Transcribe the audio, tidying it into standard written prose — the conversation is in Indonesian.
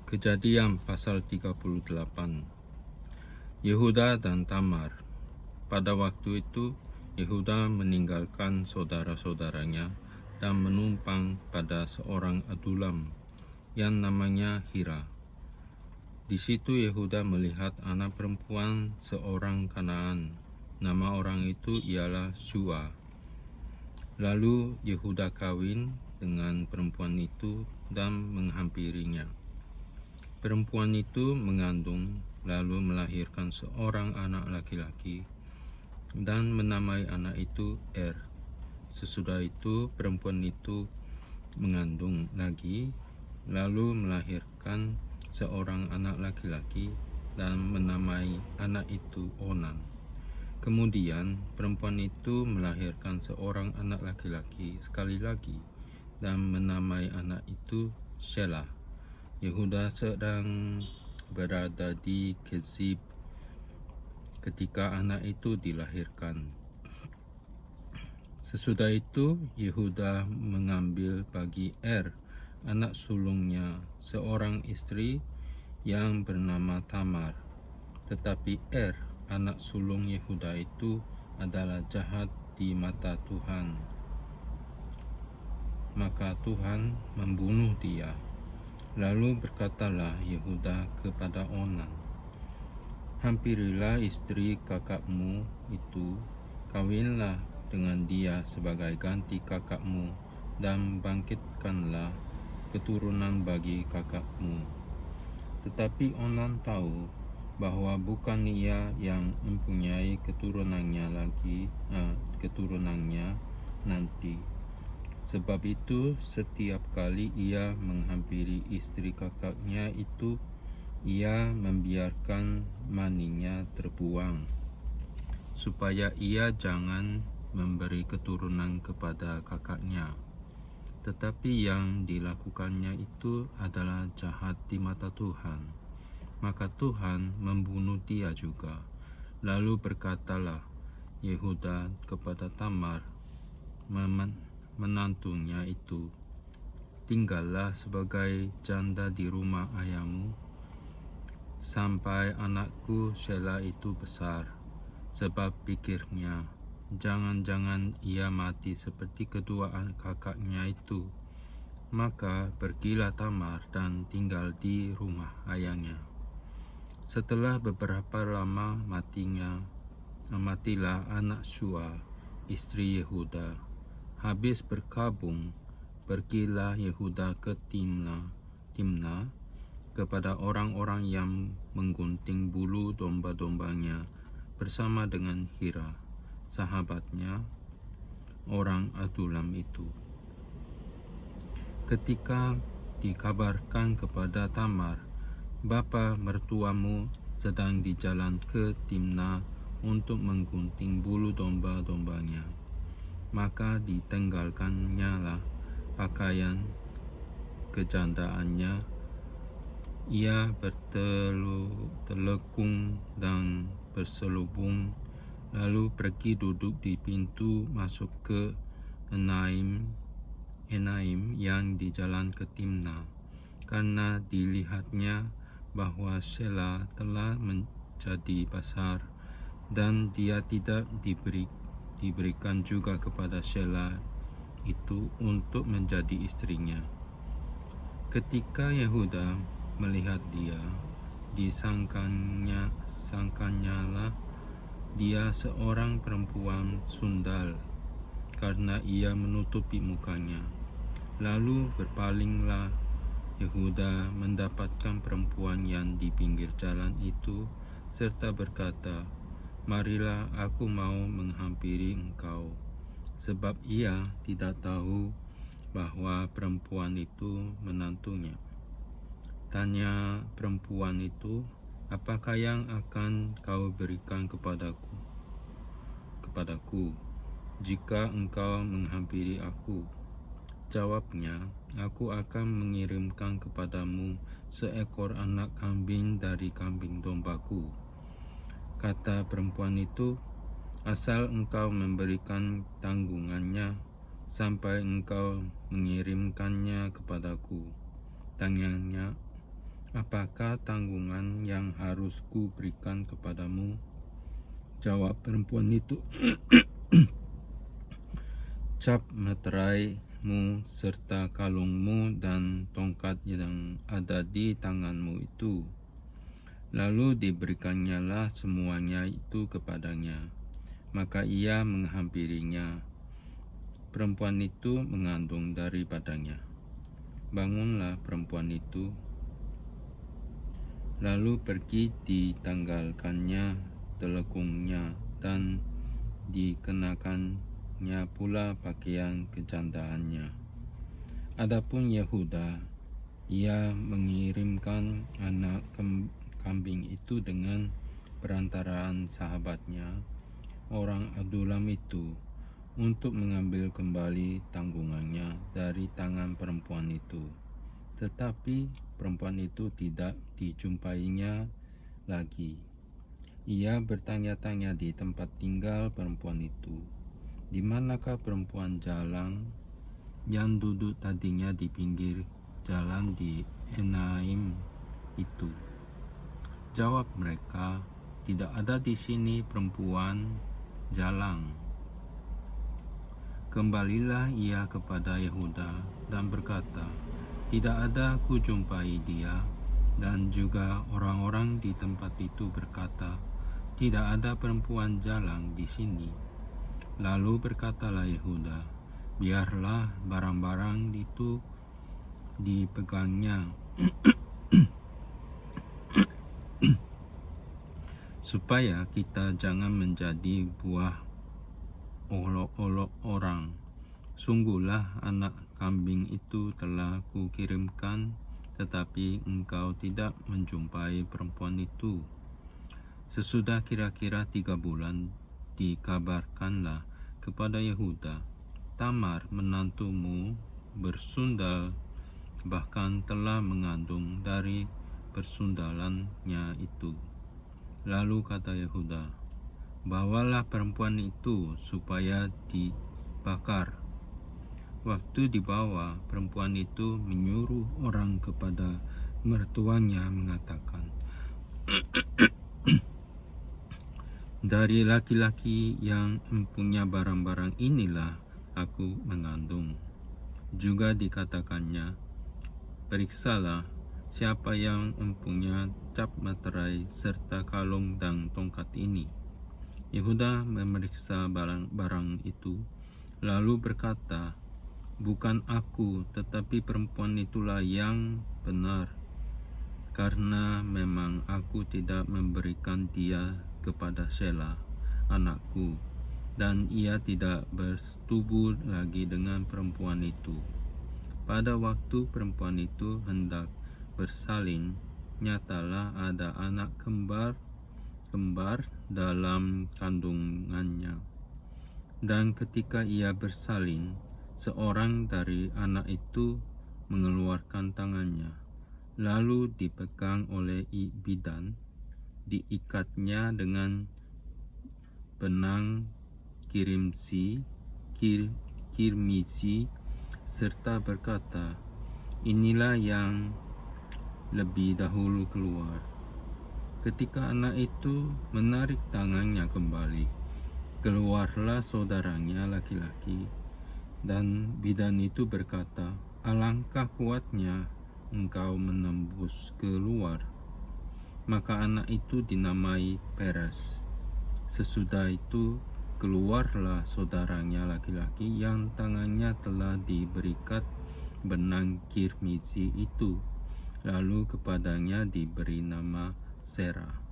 Kejadian pasal 38. Yehuda dan Tamar. Pada waktu itu, Yehuda meninggalkan saudara-saudaranya dan menumpang pada seorang adulam yang namanya Hira. Di situ Yehuda melihat anak perempuan seorang Kanaan. Nama orang itu ialah Shua. Lalu Yehuda kawin dengan perempuan itu dan menghampirinya. Perempuan itu mengandung, lalu melahirkan seorang anak laki-laki dan menamai anak itu Sesudah itu perempuan itu mengandung lagi, lalu melahirkan seorang anak laki-laki dan menamai anak itu Onan. Kemudian perempuan itu melahirkan seorang anak laki-laki sekali lagi dan menamai anak itu Shelah. Yehuda sedang berada di Kezib ketika anak itu dilahirkan. Sesudah itu Yehuda mengambil bagi anak sulungnya, seorang istri yang bernama Tamar. Tetapi anak sulung Yehuda itu adalah jahat di mata Tuhan. Maka Tuhan membunuh dia. Lalu berkatalah Yehuda kepada Onan, "Hampirilah istri kakakmu itu, kawinlah dengan dia sebagai ganti kakakmu, dan bangkitkanlah keturunan bagi kakakmu." Tetapi Onan tahu bahwa bukan ia yang mempunyai keturunannya nanti. Sebab itu setiap kali ia menghampiri istri kakaknya itu, ia membiarkan maninya terbuang, supaya ia jangan memberi keturunan kepada kakaknya. Tetapi yang dilakukannya itu adalah jahat di mata Tuhan. Maka Tuhan membunuh dia juga. Lalu berkatalah Yehuda kepada Tamar, menantunya itu, "Tinggallah sebagai janda di rumah ayahmu sampai anakku Shelah itu besar." Sebab pikirnya, jangan-jangan ia mati seperti kedua kakaknya itu. Maka pergilah Tamar dan tinggal di rumah ayahnya. Setelah beberapa lama matilah anak Shua, istri Yehuda. Habis berkabung, pergilah Yehuda ke Timna kepada orang-orang yang menggunting bulu domba-dombanya bersama dengan Hira, sahabatnya, orang adulam itu. Ketika dikabarkan kepada Tamar, "Bapa mertuamu sedang di jalan ke Timna untuk menggunting bulu domba-dombanya," maka ditenggalkannya lah pakaian kejandaannya. Ia bertelekung dan berselubung, lalu pergi duduk di pintu masuk ke Enaim yang di jalan ke Timna, karena dilihatnya bahwa Shelah telah menjadi besar, dan dia tidak diberikan juga kepada Shelah itu untuk menjadi istrinya. Ketika Yehuda melihat dia, disangkanyalah dia seorang perempuan sundal, karena ia menutupi mukanya. Lalu berpalinglah Yehuda mendapatkan perempuan yang di pinggir jalan itu, serta berkata, "Marilah, aku mau menghampiri engkau." Sebab ia tidak tahu bahwa perempuan itu menantunya. Tanya perempuan itu, "Apakah yang akan kau berikan kepadaku jika engkau menghampiri aku?" Jawabnya, "Aku akan mengirimkan kepadamu seekor anak kambing dari kambing dombaku." Kata perempuan itu, "Asal engkau memberikan tanggungannya sampai engkau mengirimkannya kepadaku." Tanyanya, Apakah tanggungan yang harus ku berikan kepadamu? Jawab perempuan itu, cap meteraimu serta kalungmu dan tongkat yang ada di tanganmu itu. Lalu diberikannya semuanya itu kepadanya. Maka ia menghampirinya. Perempuan itu mengandung daripadanya. Bangunlah perempuan itu, lalu pergi ditanggalkannya telekungnya dan dikenakannya pula pakaian kejandaannya. Adapun Yehuda, ia mengirimkan anak kambing itu dengan perantaraan sahabatnya, orang Adulam itu, untuk mengambil kembali tanggungannya dari tangan perempuan itu. Tetapi perempuan itu tidak dijumpainya lagi. Ia bertanya-tanya di tempat tinggal perempuan itu, di manakah perempuan jalang yang duduk tadinya di pinggir jalan di Enaim itu? Jawab mereka, tidak ada di sini perempuan jalang. Kembalilah ia kepada Yehuda dan berkata, tidak ada kujumpai dia. Dan juga orang-orang di tempat itu berkata, tidak ada perempuan jalang di sini. Lalu berkatalah Yehuda, biarlah barang-barang itu dipegangnya, supaya kita jangan menjadi buah olok-olok orang. Sungguhlah anak kambing itu telah kukirimkan, tetapi engkau tidak menjumpai perempuan itu. Sesudah kira-kira 3 bulan, dikabarkanlah kepada Yehuda, Tamar menantumu bersundal, bahkan telah mengandung dari persundalannya itu. Lalu kata Yehuda, bawalah perempuan itu supaya dibakar. Waktu dibawa, perempuan itu menyuruh orang kepada mertuanya mengatakan, dari laki-laki yang mempunyai barang-barang inilah aku mengandung. Juga dikatakannya, periksalah siapa yang mempunyai cap materai serta kalung dan tongkat ini. Yehuda memeriksa barang-barang itu, lalu berkata, bukan aku, tetapi perempuan itulah yang benar, karena memang aku tidak memberikan dia kepada Shelah, anakku, dan ia tidak bersetubuh lagi dengan perempuan itu. Pada waktu perempuan itu hendak bersalin, nyatalah ada anak kembar dalam kandungannya. Dan ketika ia bersalin, seorang dari anak itu mengeluarkan tangannya, lalu dipegang oleh bidan, diikatnya dengan benang kirmizi, serta berkata, inilah yang lebih dahulu keluar. Ketika anak itu menarik tangannya kembali, keluarlah saudaranya laki-laki, dan bidan itu berkata, alangkah kuatnya engkau menembus keluar. Maka anak itu dinamai Peres. Sesudah itu keluarlah saudaranya laki-laki yang tangannya telah diberikat benang kirmizi itu. Lalu kepadanya diberi nama Serah.